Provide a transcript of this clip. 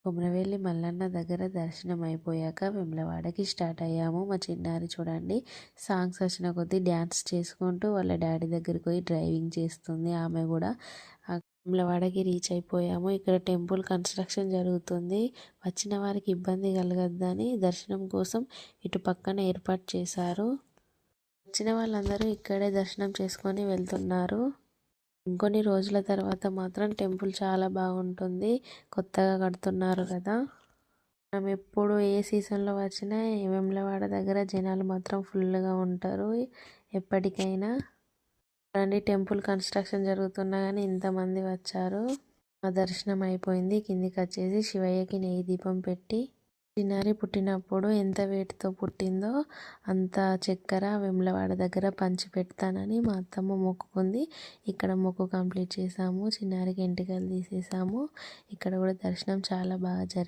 కొమరవెల్లి మల్లన్న దగ్గర దర్శనం అయిపోయాక వేములవాడకి స్టార్ట్ అయ్యాము. మా చిన్నారి చూడండి సాంగ్స్ వచ్చిన కొద్దీ డ్యాన్స్ చేసుకుంటూ వాళ్ళ డాడీ దగ్గరికి పోయి డ్రైవింగ్ చేస్తుంది. ఆమె కూడా వేములవాడకి రీచ్ అయిపోయాము. ఇక్కడ టెంపుల్ కన్స్ట్రక్షన్ జరుగుతుంది. వచ్చిన వారికి ఇబ్బంది కలగద్దని దర్శనం కోసం ఇటు పక్కన ఏర్పాటు చేశారు. వచ్చిన వాళ్ళందరూ ఇక్కడే దర్శనం చేసుకొని వెళ్తున్నారు. ఇంకొన్ని రోజుల తర్వాత మాత్రం టెంపుల్ చాలా బాగుంటుంది. కొత్తగా కడుతున్నారు కదా. మనం ఎప్పుడు ఏ సీజన్లో వచ్చినా వేములవాడ దగ్గర జనాలు మాత్రం ఫుల్గా ఉంటారు ఎప్పటికైనా. రండి, టెంపుల్ కన్స్ట్రక్షన్ జరుగుతున్నా కానీ ఇంతమంది వచ్చారు. మా దర్శనం అయిపోయింది. కిందికి వచ్చేసి శివయ్యకి నెయ్యి దీపం పెట్టి, చిన్నారి పుట్టినప్పుడు ఎంత వేటితో పుట్టిందో అంత చక్కెర వేములవాడ దగ్గర పంచి పెడతానని మా అత్తమ్మ మొక్కుకుంది. ఇక్కడ మొక్కు కంప్లీట్ చేసాము. చిన్నారికి ఎంటికలు తీసేసాము. ఇక్కడ కూడా దర్శనం చాలా బాగా జరిగింది.